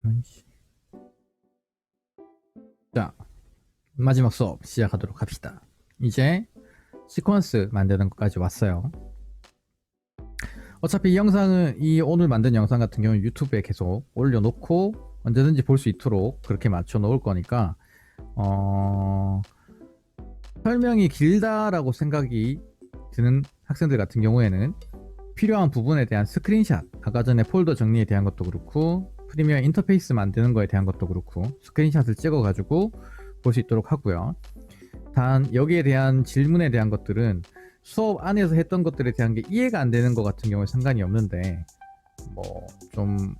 아이씨. 자, 마지막 수업 시작하도록 합시다. 이제 시퀀스 만드는 것까지 왔어요. 어차피 이 영상은 오늘 만든 영상 같은 경우는 유튜브에 계속 올려놓고 언제든지 볼 수 있도록 그렇게 맞춰 놓을 거니까 설명이 길다라고 생각이 드는 학생들 같은 경우에는 필요한 부분에 대한 스크린샷, 아까 전에 폴더 정리에 대한 것도 그렇고 프리미어 인터페이스 만드는 거에 대한 것도 그렇고 스크린샷을 찍어 가지고 볼 수 있도록 하고요. 단 여기에 대한 질문에 대한 것들은 수업 안에서 했던 것들에 대한 게 이해가 안 되는 것 같은 경우에 상관이 없는데 뭐 좀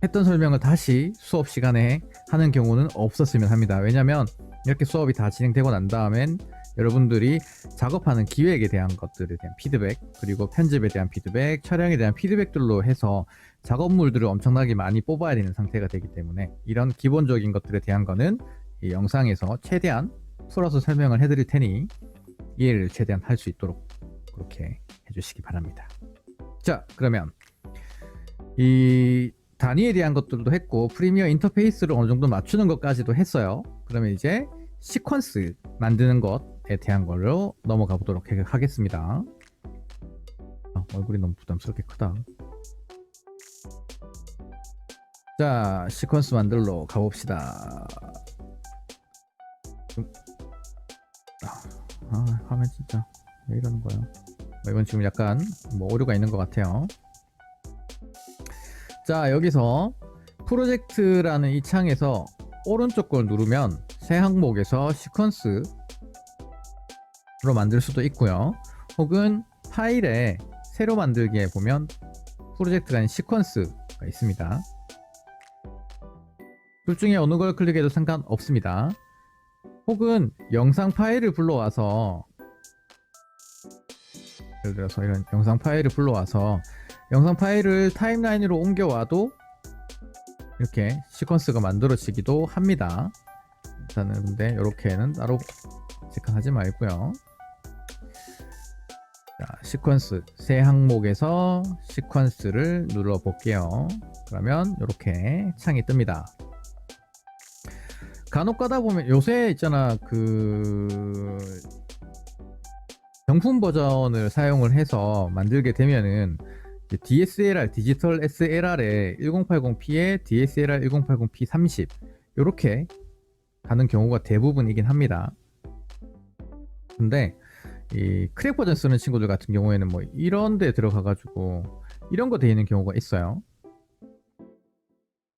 했던 설명을 다시 수업 시간에 하는 경우는 없었으면 합니다. 왜냐면 이렇게 수업이 다 진행되고 난 다음엔 여러분들이 작업하는 기획에 대한 것들에 대한 피드백, 그리고 편집에 대한 피드백, 촬영에 대한 피드백들로 해서 작업물들을 엄청나게 많이 뽑아야 되는 상태가 되기 때문에 이런 기본적인 것들에 대한 거는 이 영상에서 최대한 풀어서 설명을 해드릴 테니 이해를 최대한 할 수 있도록 그렇게 해주시기 바랍니다. 자, 그러면 이 단위에 대한 것들도 했고 프리미어 인터페이스를 어느 정도 맞추는 것까지도 했어요. 그러면 이제 시퀀스 만드는 것에 대한 걸로 넘어가 보도록 하겠습니다. 얼굴이 너무 부담스럽게 크다. 자, 시퀀스 만들러 가봅시다. 화면 진짜 왜 이러는 거야? 이건 지금 약간 뭐 오류가 있는 것 같아요. 자, 여기서 프로젝트라는 이 창에서 오른쪽 걸 누르면 새 항목에서 시퀀스로 만들 수도 있고요. 혹은 파일에 새로 만들기에 보면 프로젝트가 아닌 시퀀스가 있습니다. 둘 중에 어느 걸 클릭해도 상관없습니다. 혹은 영상 파일을 불러와서 예를 들어서 이런 영상 파일을 불러와서 영상 파일을 타임라인으로 옮겨와도 이렇게 시퀀스가 만들어지기도 합니다. 일단은 근데 이렇게는 따로 체크하지 말고요. 자, 시퀀스 새 항목에서 시퀀스를 눌러 볼게요. 그러면 이렇게 창이 뜹니다. 간혹 가다 보면 요새 있잖아 정품 버전을 사용을 해서 만들게 되면은 DSLR 디지털 SLR에 1080p에 DSLR 1080p 30 이렇게 가는 경우가 대부분이긴 합니다. 근데 이 크랙 버전 쓰는 친구들 같은 경우에는 뭐 이런 데 들어가 가지고 이런 거 돼 있는 경우가 있어요.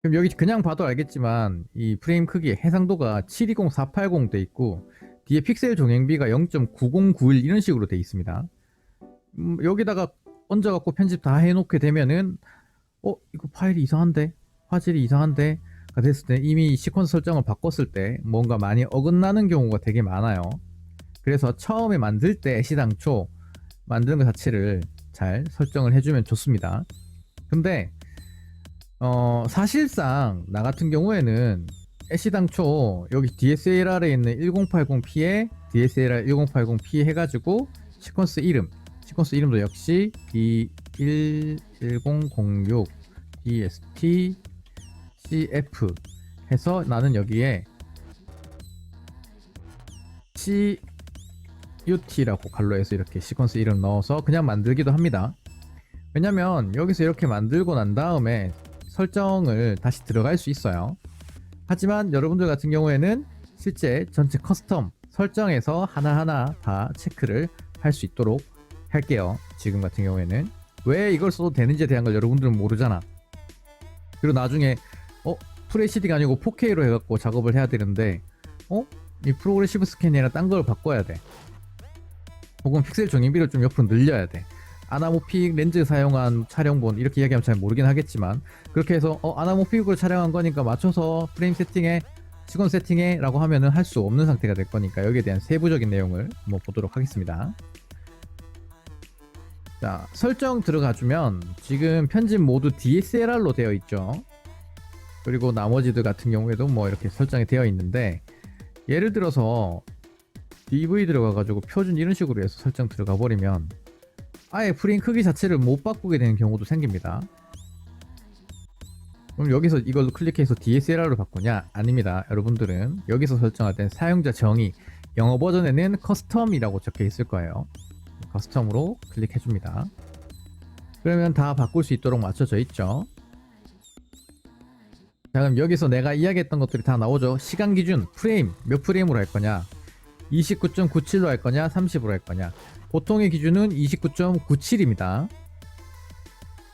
그럼 여기 그냥 봐도 알겠지만 이 프레임 크기 해상도가 720, 480 돼 있고 뒤에 픽셀 종횡비가 0.9091 이런 식으로 돼 있습니다. 여기다가 얹어갖고 편집 다 해놓게 되면은 이거 파일이 이상한데? 화질이 이상한데? 가 됐을 때 이미 시퀀스 설정을 바꿨을 때 뭔가 많이 어긋나는 경우가 되게 많아요. 그래서 처음에 만들 때 애시당초 만드는 것 자체를 잘 설정을 해주면 좋습니다. 근데 사실상 나 같은 경우에는 애시당초 여기 DSLR에 있는 1080p에 DSLR 1080p 해가지고 시퀀스 이름도 역시 B11006 DST CF 해서 나는 여기에 CUT라고 갈로해서 이렇게 시퀀스 이름 넣어서 그냥 만들기도 합니다. 왜냐면 여기서 이렇게 만들고 난 다음에 설정을 다시 들어갈 수 있어요. 하지만 여러분들 같은 경우에는 실제 전체 커스텀 설정에서 하나하나 다 체크를 할 수 있도록 할게요. 지금 같은 경우에는 왜 이걸 써도 되는지에 대한 걸 여러분들은 모르잖아. 그리고 나중에 FHD가 아니고 4K로 해갖고 작업을 해야 되는데 이 프로그레시브 스캔이 아니라 딴 걸 바꿔야 돼. 혹은 픽셀 종횡비를 좀 옆으로 늘려야 돼. 아나모픽 렌즈 사용한 촬영본 이렇게 이야기하면 잘 모르긴 하겠지만 그렇게 해서 아나모픽을 촬영한 거니까 맞춰서 프레임 세팅해 시퀀 세팅해 라고 하면은 할 수 없는 상태가 될 거니까 여기에 대한 세부적인 내용을 한번 보도록 하겠습니다. 자, 설정 들어가 주면 지금 편집 모두 DSLR로 되어 있죠. 그리고 나머지들 같은 경우에도 뭐 이렇게 설정이 되어 있는데 예를 들어서 DV 들어가 가지고 표준 이런 식으로 해서 설정 들어가 버리면 아예 프레임 크기 자체를 못 바꾸게 되는 경우도 생깁니다. 그럼 여기서 이걸 클릭해서 DSLR로 바꾸냐? 아닙니다. 여러분들은 여기서 설정할 땐 사용자 정의, 영어 버전에는 커스텀이라고 적혀 있을 거예요. 커스텀으로 클릭해 줍니다. 그러면 다 바꿀 수 있도록 맞춰져 있죠. 자, 그럼 여기서 내가 이야기했던 것들이 다 나오죠. 시간 기준, 프레임, 몇 프레임으로 할 거냐? 29.97로 할 거냐? 30으로 할 거냐? 보통의 기준은 29.97입니다.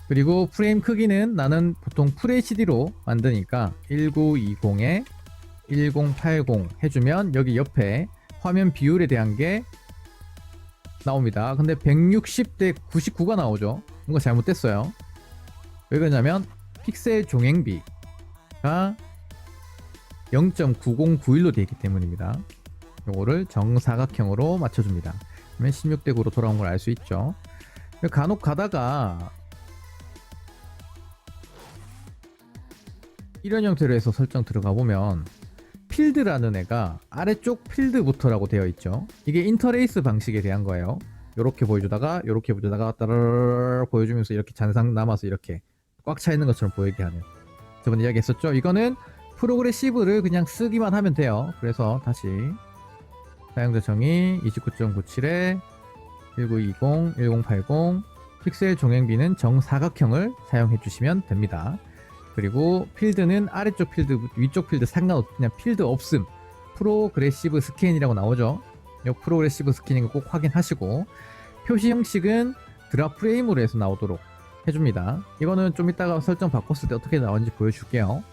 그리고 프레임 크기는 나는 보통 FHD로 만드니까 1920에 1080 해주면 여기 옆에 화면 비율에 대한 게 나옵니다. 근데 160대 99가 나오죠. 뭔가 잘못됐어요. 왜 그러냐면 픽셀 종횡비가 0.9091로 되어 있기 때문입니다. 요거를 정사각형으로 맞춰줍니다. 그러면 16대 9로 돌아온 걸 알 수 있죠. 간혹 가다가 이런 형태로 해서 설정 들어가 보면 필드라는 애가 아래쪽 필드부터라고 되어 있죠. 이게 인터레이스 방식에 대한 거예요. 요렇게 보여주다가 요렇게 보여주다가 따르르 보여주면서 이렇게 잔상 남아서 이렇게 꽉 차 있는 것처럼 보이게 하는, 저번에 이야기했었죠. 이거는 프로그레시브를 그냥 쓰기만 하면 돼요. 그래서 다시 사용자 정의 29.97에 1920, 1080 픽셀 종횡비는 정사각형을 사용해 주시면 됩니다. 그리고 필드는 아래쪽 필드, 위쪽 필드 상관없이 그냥 필드 없음, 프로그레시브 스캔이라고 나오죠. 이 프로그레시브 스캐닝을 꼭 확인하시고, 표시 형식은 드랍 프레임으로 해서 나오도록 해줍니다. 이거는 좀 이따가 설정 바꿨을 때 어떻게 나오는지 보여줄게요.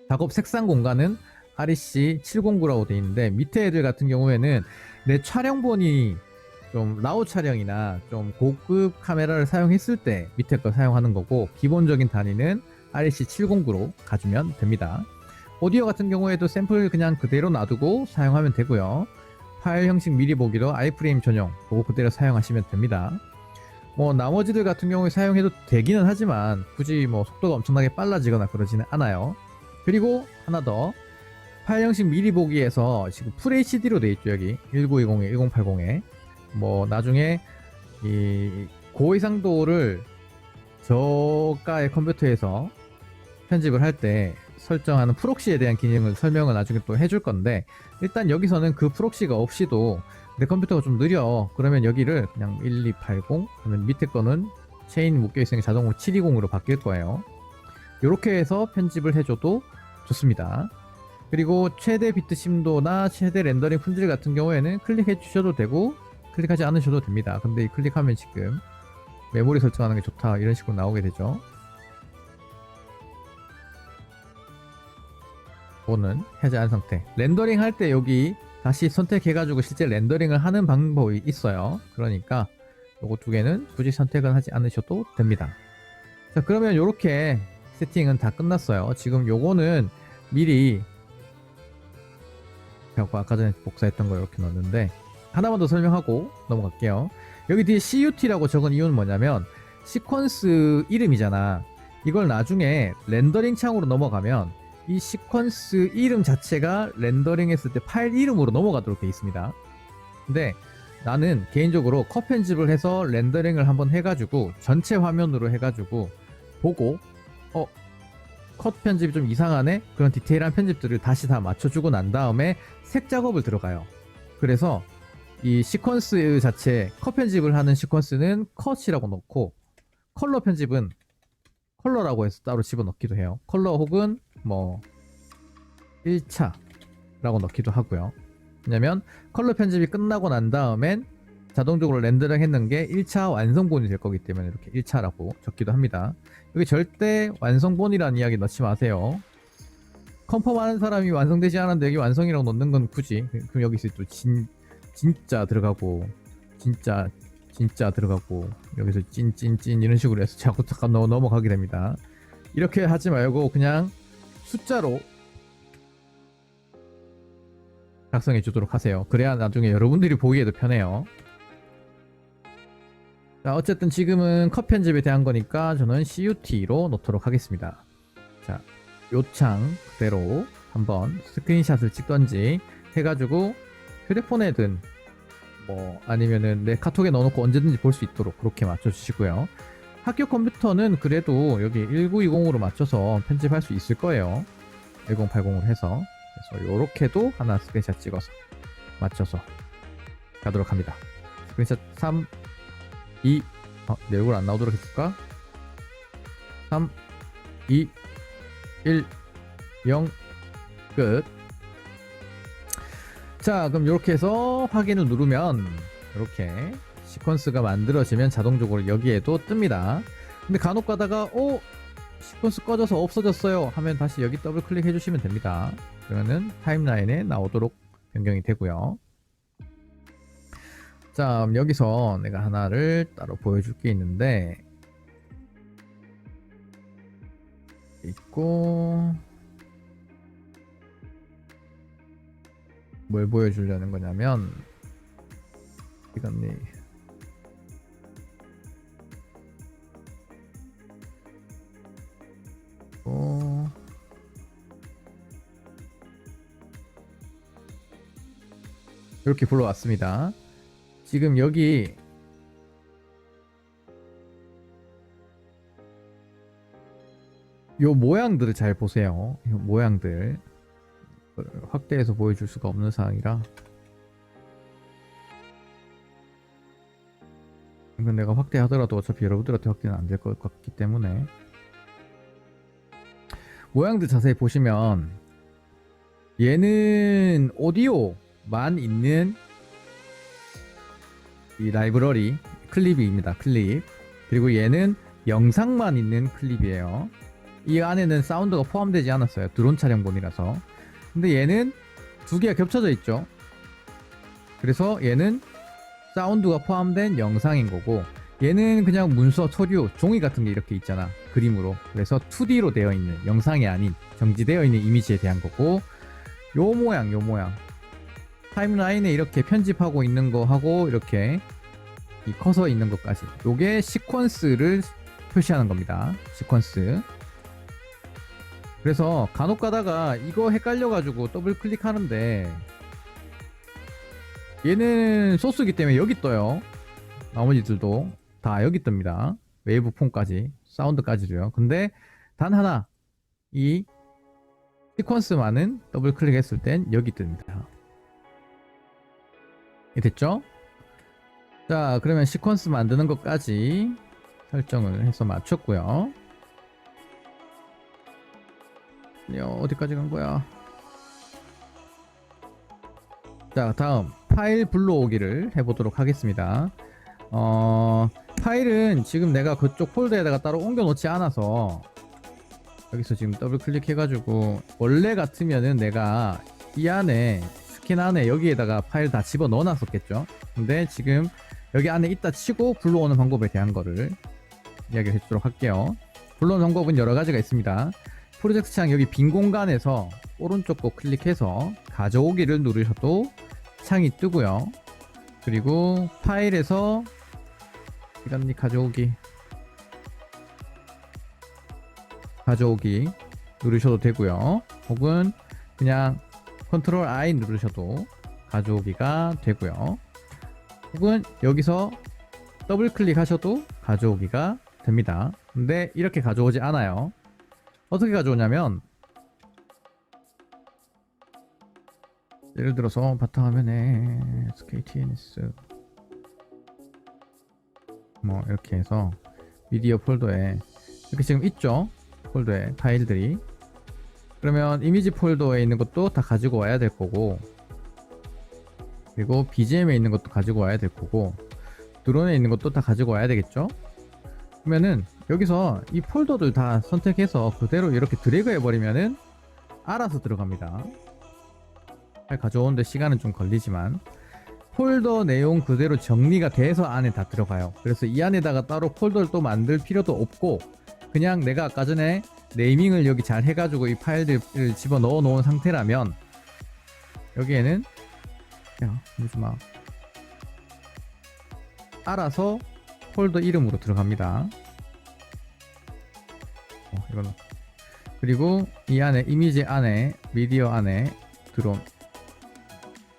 작업 색상 공간은 REC 709라고 되어 있는데, 밑에 애들 같은 경우에는 내 촬영본이 좀 라우 촬영이나 좀 고급 카메라를 사용했을 때 밑에 거 사용하는 거고, 기본적인 단위는 REC 709로 가주면 됩니다. 오디오 같은 경우에도 샘플 그냥 그대로 놔두고 사용하면 되고요. 파일 형식 미리 보기로 아이프레임 전용 그거 그대로 사용하시면 됩니다. 뭐 나머지들 같은 경우에 사용해도 되기는 하지만 굳이 뭐 속도가 엄청나게 빨라지거나 그러지는 않아요. 그리고 하나 더, 파일 형식 미리 보기에서 지금 FHD로 되어 있죠. 여기 1920에 1080에 뭐 나중에 이 고해상도를 저가의 컴퓨터에서 편집을 할 때 설정하는 프록시에 대한 기능을 설명을 나중에 또 해줄 건데, 일단 여기서는 그 프록시가 없이도 내 컴퓨터가 좀 느려 그러면 여기를 그냥 1280 하면 밑에 거는 체인 묶여 있으니까 자동으로 720으로 바뀔 거예요. 이렇게 해서 편집을 해줘도 좋습니다. 그리고 최대 비트 심도나 최대 렌더링 품질 같은 경우에는 클릭해 주셔도 되고 클릭하지 않으셔도 됩니다. 근데 이 클릭하면 지금 메모리 설정하는 게 좋다 이런 식으로 나오게 되죠. 이거는 하지 않은 상태. 렌더링 할 때 여기 다시 선택해가지고 실제 렌더링을 하는 방법이 있어요. 그러니까 요거 두 개는 굳이 선택은 하지 않으셔도 됩니다. 자, 그러면 요렇게 세팅은 다 끝났어요. 지금 요거는 미리 아까 전에 복사했던 거 이렇게 넣었는데, 하나만 더 설명하고 넘어갈게요. 여기 뒤에 CUT라고 적은 이유는 뭐냐면 시퀀스 이름이잖아. 이걸 나중에 렌더링 창으로 넘어가면 이 시퀀스 이름 자체가 렌더링 했을 때 파일 이름으로 넘어가도록 되어 있습니다. 근데 나는 개인적으로 컷 편집을 해서 렌더링을 한번 해가지고 전체 화면으로 해가지고 보고 컷 편집이 좀 이상하네? 그런 디테일한 편집들을 다시 다 맞춰주고 난 다음에 색 작업을 들어가요. 그래서 이 시퀀스 자체, 컷 편집을 하는 시퀀스는 컷이라고 넣고, 컬러 편집은 컬러라고 해서 따로 집어넣기도 해요. 컬러 혹은 뭐 1차라고 넣기도 하고요. 왜냐면 컬러 편집이 끝나고 난 다음엔 자동적으로 렌더링 했는 게 1차 완성본이 될 거기 때문에 이렇게 1차라고 적기도 합니다. 여기 절대 완성본이라는 이야기 넣지 마세요. 컨펌하는 사람이 완성되지 않았는데 여기 완성이라고 넣는 건 굳이, 그럼 여기서 또 진짜 들어가고 진짜 들어가고 여기서 찐 이런 식으로 해서 자꾸 잠깐 넘어가게 됩니다. 이렇게 하지 말고 그냥 숫자로 작성해 주도록 하세요. 그래야 나중에 여러분들이 보기에도 편해요. 자, 어쨌든 지금은 컷 편집에 대한 거니까 저는 CUT로 놓도록 하겠습니다. 자, 요 창 그대로 한번 스크린샷을 찍던지 해가지고 휴대폰에든 뭐 아니면은 내 카톡에 넣어놓고 언제든지 볼 수 있도록 그렇게 맞춰주시고요. 학교 컴퓨터는 그래도 여기 1920으로 맞춰서 편집할 수 있을 거예요. 1080으로 해서. 그래서 요렇게도 하나 스크린샷 찍어서 맞춰서 가도록 합니다. 스크린샷 3, 2, 내 얼굴 안 나오도록 해줄까? 3, 2, 1, 0, 끝. 자, 그럼 이렇게 해서 확인을 누르면 이렇게 시퀀스가 만들어지면 자동적으로 여기에도 뜹니다. 근데 간혹 가다가 시퀀스 꺼져서 없어졌어요 하면 다시 여기 더블 클릭해 주시면 됩니다. 그러면은 타임라인에 나오도록 변경이 되고요. 자, 그럼 여기서 내가 하나를 따로 보여줄 게 있는데 있고, 뭘 보여주려는 거냐면 이건니 이렇게 불러왔습니다. 지금 여기 요 모양들을 잘 보세요. 요 모양들 확대해서 보여줄 수가 없는 상황이라 이건 내가 확대하더라도 어차피 여러분들한테 확대는 안 될 것 같기 때문에 모양들 자세히 보시면 얘는 오디오만 있는 이 라이브러리 클립입니다. 클립. 그리고 얘는 영상만 있는 클립이에요. 이 안에는 사운드가 포함되지 않았어요. 드론 촬영본이라서. 근데 얘는 두 개가 겹쳐져 있죠. 그래서 얘는 사운드가 포함된 영상인 거고, 얘는 그냥 문서, 서류, 종이 같은 게 이렇게 있잖아. 그림으로. 그래서 2D로 되어 있는, 영상이 아닌 정지되어 있는 이미지에 대한 거고, 요 모양 타임라인에 이렇게 편집하고 있는 거 하고 이렇게 이 커서 있는 것까지, 요게 시퀀스를 표시하는 겁니다. 시퀀스. 그래서 간혹 가다가 이거 헷갈려가지고 더블 클릭하는데 얘는 소스기 때문에 여기 떠요. 나머지들도 다 여기 뜹니다. 웨이브 폼까지, 사운드까지도요. 근데 단 하나, 이 시퀀스만은 더블 클릭했을 땐 여기 뜹니다. 됐죠? 자, 그러면 시퀀스 만드는 것까지 설정을 해서 맞췄고요. 어디까지 간 거야? 자, 다음 파일 불러오기를 해보도록 하겠습니다. 파일은 지금 내가 그쪽 폴더에다가 따로 옮겨 놓지 않아서 여기서 지금 더블 클릭해가지고, 원래 같으면은 내가 이 안에 스캔 안에 여기에다가 파일 다 집어 넣어 놨었겠죠. 근데 지금 여기 안에 있다 치고 불러오는 방법에 대한 거를 이야기를 해주도록 할게요. 불러오는 방법은 여러 가지가 있습니다. 프로젝트 창 여기 빈 공간에서 오른쪽 거 클릭해서 가져오기를 누르셔도 창이 뜨고요. 그리고 파일에서 이런니 가져오기 누르셔도 되고요. 혹은 그냥 컨트롤 I 누르셔도 가져오기가 되고요. 혹은 여기서 더블 클릭하셔도 가져오기가 됩니다. 근데 이렇게 가져오지 않아요. 어떻게 가져오냐면, 예를 들어서 바탕화면에 SKTNS 뭐 이렇게 해서 미디어 폴더에 이렇게 지금 있죠. 폴더에 파일들이. 그러면 이미지 폴더에 있는 것도 다 가지고 와야 될 거고, 그리고 BGM에 있는 것도 가지고 와야 될 거고, 드론에 있는 것도 다 가지고 와야 되겠죠. 그러면은 여기서 이 폴더들 다 선택해서 그대로 이렇게 드래그 해버리면은 알아서 들어갑니다. 잘 가져오는데 시간은 좀 걸리지만 폴더 내용 그대로 정리가 돼서 안에 다 들어가요. 그래서 이 안에다가 따로 폴더를 또 만들 필요도 없고, 그냥 내가 아까 전에 네이밍을 여기 잘 해가지고 이 파일들을 집어 넣어 놓은 상태라면 여기에는 요즘아 알아서 폴더 이름으로 들어갑니다. 이거는. 그리고 이 안에 이미지 안에 미디어 안에 드론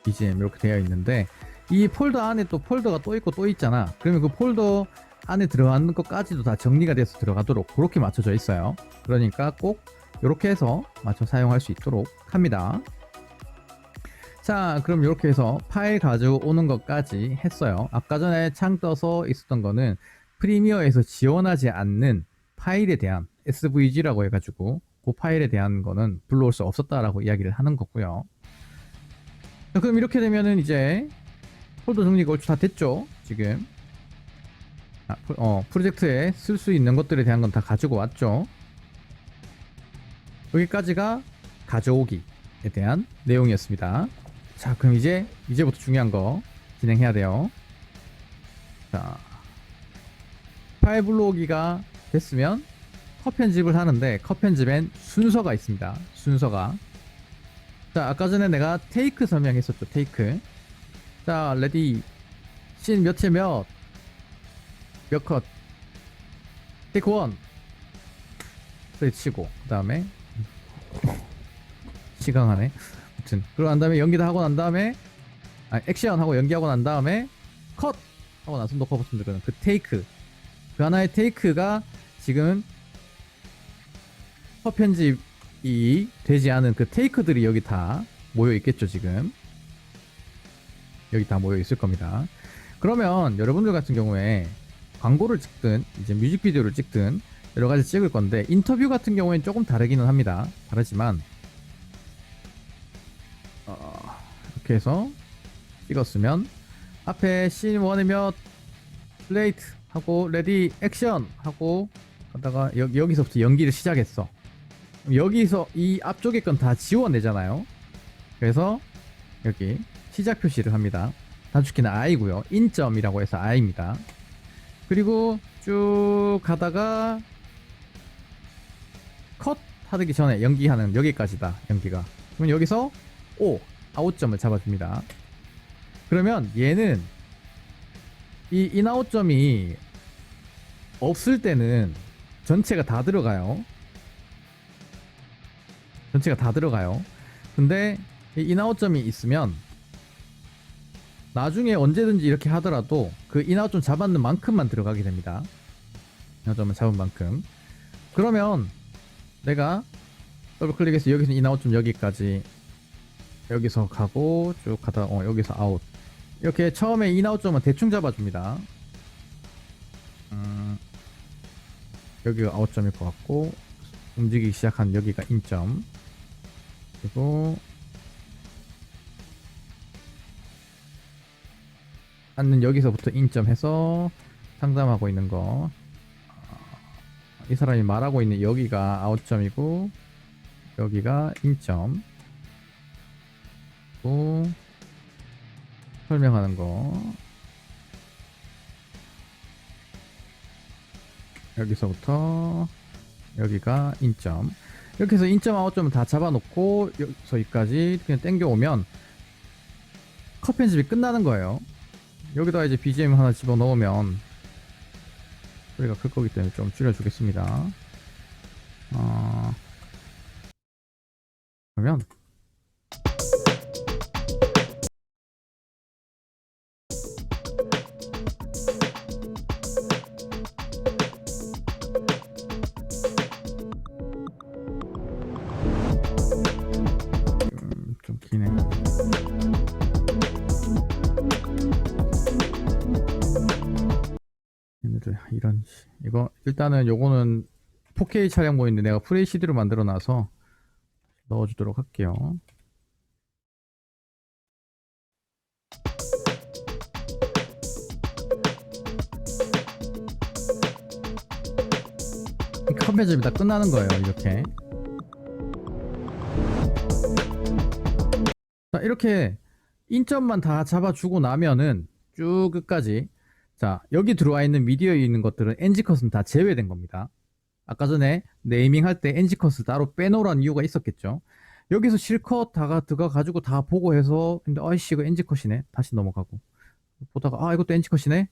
BGM 이렇게 되어 있는데, 이 폴더 안에 또 폴더가 또 있고 또 있잖아. 그러면 그 폴더 안에 들어가는 것까지도 다 정리가 돼서 들어가도록 그렇게 맞춰져 있어요. 그러니까 꼭 이렇게 해서 맞춰 사용할 수 있도록 합니다. 자, 그럼 이렇게 해서 파일 가져오는 것까지 했어요. 아까 전에 창 떠서 있었던 거는 프리미어에서 지원하지 않는 파일에 대한 SVG라고 해가지고 그 파일에 대한 거는 불러올 수 없었다라고 이야기를 하는 거고요. 자, 그럼 이렇게 되면은 이제 폴더 정리가 얼추 다 됐죠? 지금 프로젝트에 쓸 수 있는 것들에 대한 건 다 가지고 왔죠? 여기까지가 가져오기에 대한 내용이었습니다. 자, 그럼 이제부터 중요한 거 진행해야 돼요. 자, 파일 불러오기가 됐으면 컷 편집을 하는데 컷 편집엔 순서가 있습니다. 순서가. 자, 아까 전에 내가 테이크 설명했었죠. 테이크. 자, 레디 씬 몇에 몇 컷 테이크 원 소리 치고 그 다음에 시강하네. 아무튼 그러고 난 다음에 연기 다 하고 난 다음에 액션 하고 연기하고 난 다음에 컷 하고 나서 녹화 버튼 누르는 그 테이크, 그 하나의 테이크가 지금 컷 편집이 되지 않은 그 테이크들이 여기 다 모여 있겠죠. 지금 여기 다 모여 있을 겁니다. 그러면 여러분들 같은 경우에 광고를 찍든 이제 뮤직비디오를 찍든 여러 가지 찍을 건데 인터뷰 같은 경우에는 조금 다르기는 합니다. 다르지만 이렇게 해서 찍었으면 앞에 씬 1에 몇 플레이트 하고 레디 액션 하고 하다가 여기서부터 연기를 시작했어. 여기서 이 앞쪽에 건 다 지워내잖아요. 그래서 여기 시작 표시를 합니다. 단축키는 I고요. 인점이라고 해서 I입니다. 그리고 쭉 가다가 컷 하기 전에 연기하는 여기까지다. 연기가. 그럼 여기서 O 아웃점을 잡아줍니다. 그러면 얘는 이 인아웃점이 없을 때는 전체가 다 들어가요. 전체가 다 들어가요. 근데 이 인아웃점이 있으면 나중에 언제든지 이렇게 하더라도 그 인아웃점 잡았는 만큼만 들어가게 됩니다. 인아웃점을 잡은 만큼. 그러면 내가 더블 클릭해서 여기서 인아웃점 여기까지 여기서 가고 쭉 가다 여기서 아웃 이렇게 처음에 인아웃점은 대충 잡아줍니다. 여기가 아웃점일 것 같고 움직이기 시작한 여기가 인점, 그리고 앉는 여기서부터 인점해서 상담하고 있는 거, 이 사람이 말하고 있는 여기가 아웃점이고 여기가 인점, 또 설명하는 거 여기서부터 여기가 인점, 이렇게 해서 인점 아웃점을 다 잡아놓고 여기서 여기까지 그냥 땡겨오면 컷 편집이 끝나는 거예요. 여기다가 이제 BGM 하나 집어넣으면 소리가 클 거기 때문에 좀 줄여주겠습니다. 그러면 좀 기네. 얘네들 이런 이거 일단은 요거는 4K 촬영본인데 내가 FHD로 만들어 놔서 넣어주도록 할게요. 컷 편집이 다 끝나는 거예요. 이렇게. 자, 이렇게 인점만 다 잡아주고 나면은 쭉 끝까지, 자, 여기 들어와 있는 미디어에 있는 것들은 NG컷은 다 제외된 겁니다. 아까 전에 네이밍 할 때 NG컷을 따로 빼놓으라는 이유가 있었겠죠. 여기서 실컷 다가 들어가가지고 다 보고 해서, 근데 아이씨 이거 NG컷이네, 다시 넘어가고 보다가 이것도 NG컷이네,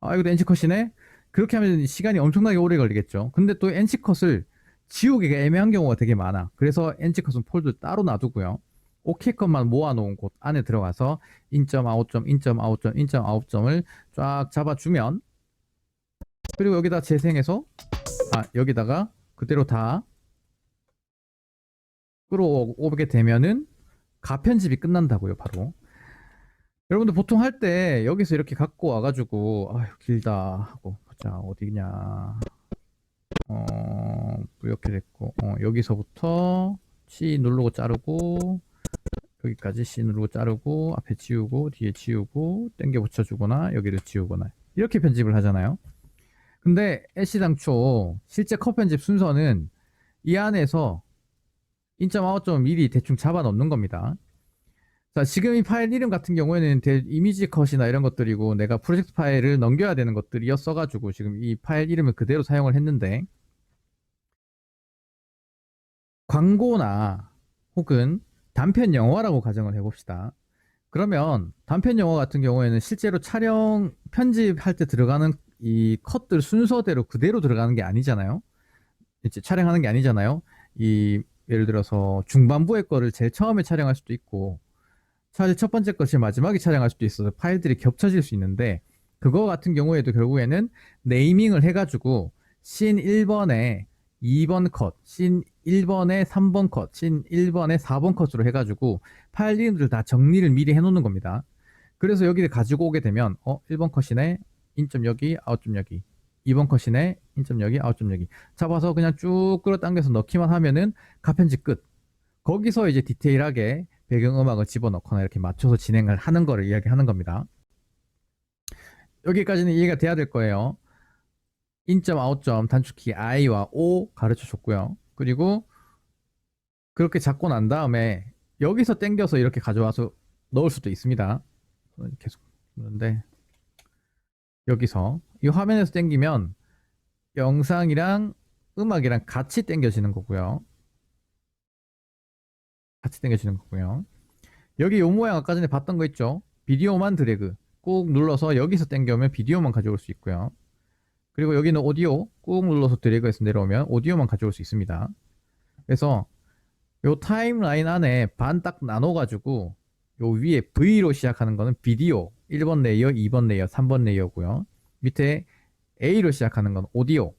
이것도 NG컷이네, 그렇게 하면 시간이 엄청나게 오래 걸리겠죠. 근데 또 NG컷을 지우기가 애매한 경우가 되게 많아. 그래서 NG컷은 폴더 따로 놔두고요. OK 컷만 모아놓은 곳 안에 들어가서 인점 아웃점, 인점 아웃점, 인점 아웃점을 쫙 잡아주면 그리고 여기다 재생해서 여기다가 그대로 다 끌어오게 되면은 가편집이 끝난다고요, 바로. 여러분들 보통 할 때 여기서 이렇게 갖고 와가지고 아휴 길다 하고 보자 어디냐 이렇게 됐고 여기서부터 C 누르고 자르고 여기까지 C 누르고 자르고 앞에 지우고 뒤에 지우고 땡겨 붙여주거나 여기를 지우거나 이렇게 편집을 하잖아요. 근데 애시당초 실제 컷 편집 순서는 이 안에서 인점 아웃점 미리 대충 잡아 넣는 겁니다. 자, 지금 이 파일 이름 같은 경우에는 이미지 컷이나 이런 것들이고 내가 프로젝트 파일을 넘겨야 되는 것들이었어가지고 지금 이 파일 이름을 그대로 사용을 했는데 광고나 혹은 단편 영화라고 가정을 해봅시다. 그러면 단편 영화 같은 경우에는 실제로 촬영 편집할 때 들어가는 이 컷들 순서대로 그대로 들어가는 게 아니잖아요. 이제 촬영하는 게 아니잖아요. 이 예를 들어서 중반부의 거를 제일 처음에 촬영할 수도 있고 사실 첫 번째 것이 마지막에 촬영할 수도 있어서 파일들이 겹쳐질 수 있는데 그거 같은 경우에도 결국에는 네이밍을 해가지고 씬 1번에 2번 컷, 씬 1번에 3번 컷, 씬 1번에 4번 컷으로 해가지고 파일 이름들을 다 정리를 미리 해놓는 겁니다. 그래서 여기를 가지고 오게 되면 1번 컷이네, 인점 여기, 아웃점 여기 2번 컷이네, 인점 여기, 아웃점 여기 잡아서 그냥 쭉 끌어당겨서 넣기만 하면은 가편집 끝. 거기서 이제 디테일하게 배경음악을 집어넣거나 이렇게 맞춰서 진행을 하는 거를 이야기하는 겁니다. 여기까지는 이해가 돼야 될 거예요. 인점, 아웃점, 단축키 I와 O 가르쳐 줬고요. 그리고 그렇게 잡고 난 다음에 여기서 땡겨서 이렇게 가져와서 넣을 수도 있습니다. 계속 그런데 여기서 이 화면에서 땡기면 영상이랑 음악이랑 같이 땡겨지는 거고요. 같이 땡겨지는 거고요. 여기 요 모양 아까 전에 봤던 거 있죠? 비디오만 드래그 꾹 눌러서 여기서 땡겨오면 비디오만 가져올 수 있고요. 그리고 여기는 오디오 꾹 눌러서 드래그해서 내려오면 오디오만 가져올 수 있습니다. 그래서 요 타임라인 안에 반 딱 나눠가지고 요 위에 V로 시작하는 거는 비디오 1번 레이어, 2번 레이어, 3번 레이어고요. 밑에 A로 시작하는 건 오디오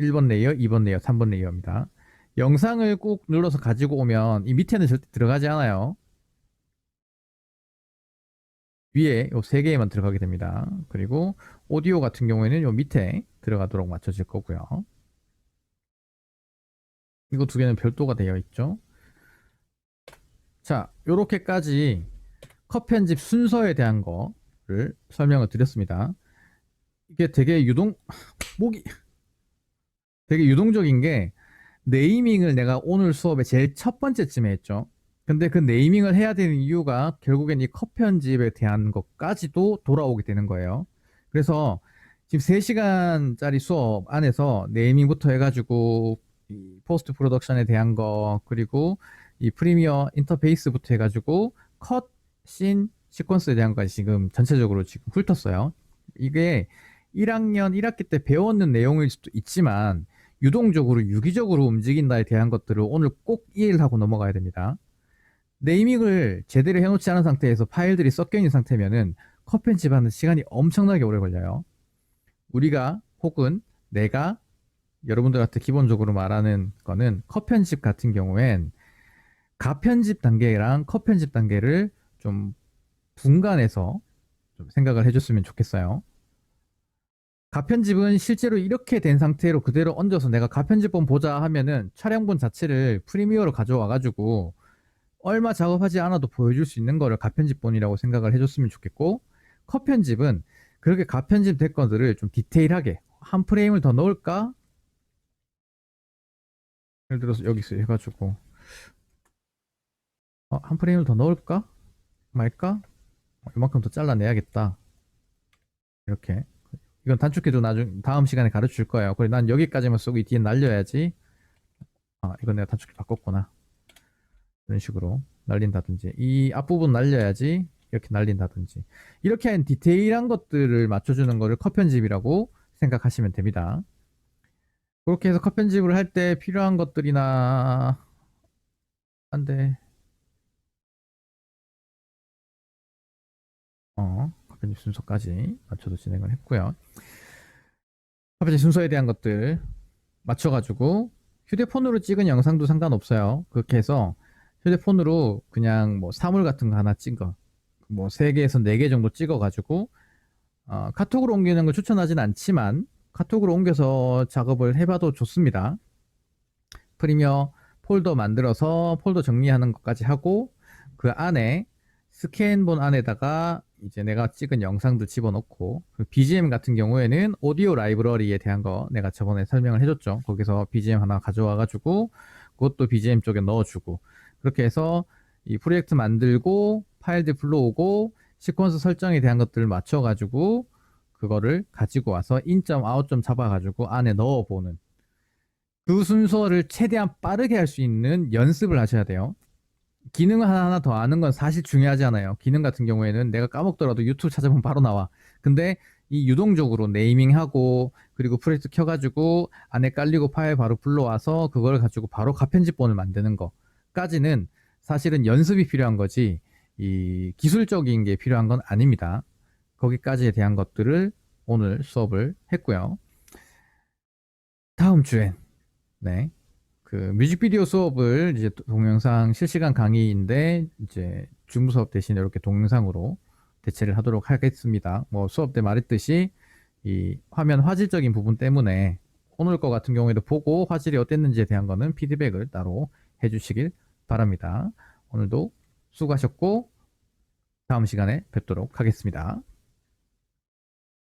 1번 레이어, 2번 레이어, 3번 레이어입니다. 영상을 꾹 눌러서 가지고 오면 이 밑에는 절대 들어가지 않아요. 위에 요 세 개에만 들어가게 됩니다. 그리고 오디오 같은 경우에는 요 밑에 들어가도록 맞춰질 거고요. 이거 두 개는 별도가 되어 있죠. 자, 요렇게까지 컷 편집 순서에 대한 거를 설명을 드렸습니다. 이게 목이 되게 유동적인 게 네이밍을 내가 오늘 수업에 제일 첫 번째쯤에 했죠. 근데 그 네이밍을 해야 되는 이유가 결국엔 이 컷 편집에 대한 것까지도 돌아오게 되는 거예요. 그래서 지금 3시간짜리 수업 안에서 네이밍부터 해가지고 이 포스트 프로덕션에 대한 거 그리고 이 프리미어 인터페이스부터 해가지고 컷, 씬, 시퀀스에 대한 것까지 지금 전체적으로 지금 훑었어요. 이게 1학년 1학기 때 배웠는 내용일 수도 있지만 유동적으로 유기적으로 움직인다에 대한 것들을 오늘 꼭 이해를 하고 넘어가야 됩니다. 네이밍을 제대로 해놓지 않은 상태에서 파일들이 섞여 있는 상태면은 컷 편집하는 시간이 엄청나게 오래 걸려요. 우리가 혹은 내가 여러분들한테 기본적으로 말하는 거는 컷 편집 같은 경우엔 가편집 단계랑 컷 편집 단계를 좀 분간해서 좀 생각을 해줬으면 좋겠어요. 가편집은 실제로 이렇게 된 상태로 그대로 얹어서 내가 가편집본 보자 하면은 촬영본 자체를 프리미어로 가져와가지고 얼마 작업하지 않아도 보여줄 수 있는 거를 가편집본이라고 생각을 해줬으면 좋겠고 컷 편집은 그렇게 가편집 될 것들을 좀 디테일하게 한 프레임을 더 넣을까? 예를 들어서 여기서 해가지고 한 프레임을 더 넣을까? 말까? 이만큼 더 잘라내야겠다. 이렇게 이건 단축키도 나중 다음 시간에 가르쳐 줄 거예요. 그래 난 여기까지만 쓰고 이 뒤에 날려야지. 이건 내가 단축키 바꿨구나. 이런 식으로 날린다든지 이 앞부분 날려야지 이렇게 날린다든지 이렇게 한 디테일한 것들을 맞춰주는 거를 컷 편집이라고 생각하시면 됩니다. 그렇게 해서 컷 편집을 할 때 필요한 것들이나 한데 컷 편집 순서까지 맞춰서 진행을 했고요. 첫 번째 순서에 대한 것들 맞춰가지고 휴대폰으로 찍은 영상도 상관없어요. 그렇게 해서 휴대폰으로 그냥 뭐 사물 같은 거 하나 찍어 뭐 3개에서 4개 정도 찍어가지고 카톡으로 옮기는 걸 추천하진 않지만 카톡으로 옮겨서 작업을 해봐도 좋습니다. 프리미어 폴더 만들어서 폴더 정리하는 것까지 하고 그 안에 스캔본 안에다가 이제 내가 찍은 영상들 집어넣고 그 BGM 같은 경우에는 오디오 라이브러리에 대한 거 내가 저번에 설명을 해줬죠. 거기서 BGM 하나 가져와가지고 그것도 BGM 쪽에 넣어주고 그렇게 해서 이 프로젝트 만들고 파일들 불러오고 시퀀스 설정에 대한 것들을 맞춰가지고 그거를 가지고 와서 인점 아웃점 잡아가지고 안에 넣어보는 그 순서를 최대한 빠르게 할 수 있는 연습을 하셔야 돼요. 기능을 하나하나 더 아는 건 사실 중요하지 않아요. 기능 같은 경우에는 내가 까먹더라도 유튜브 찾아보면 바로 나와. 근데 이 유동적으로 네이밍하고 그리고 프로젝트 켜가지고 안에 깔리고 파일 바로 불러와서 그걸 가지고 바로 가편집본을 만드는 거까지는 사실은 연습이 필요한 거지 이 기술적인 게 필요한 건 아닙니다. 거기까지에 대한 것들을 오늘 수업을 했고요. 다음 주엔 네. 그 뮤직비디오 수업을 이제 동영상 실시간 강의인데 이제 줌 수업 대신 이렇게 동영상으로 대체를 하도록 하겠습니다. 뭐 수업 때 말했듯이 이 화면 화질적인 부분 때문에 오늘 거 같은 경우에도 보고 화질이 어땠는지에 대한 거는 피드백을 따로 해주시길 바랍니다. 오늘도 수고하셨고 다음 시간에 뵙도록 하겠습니다.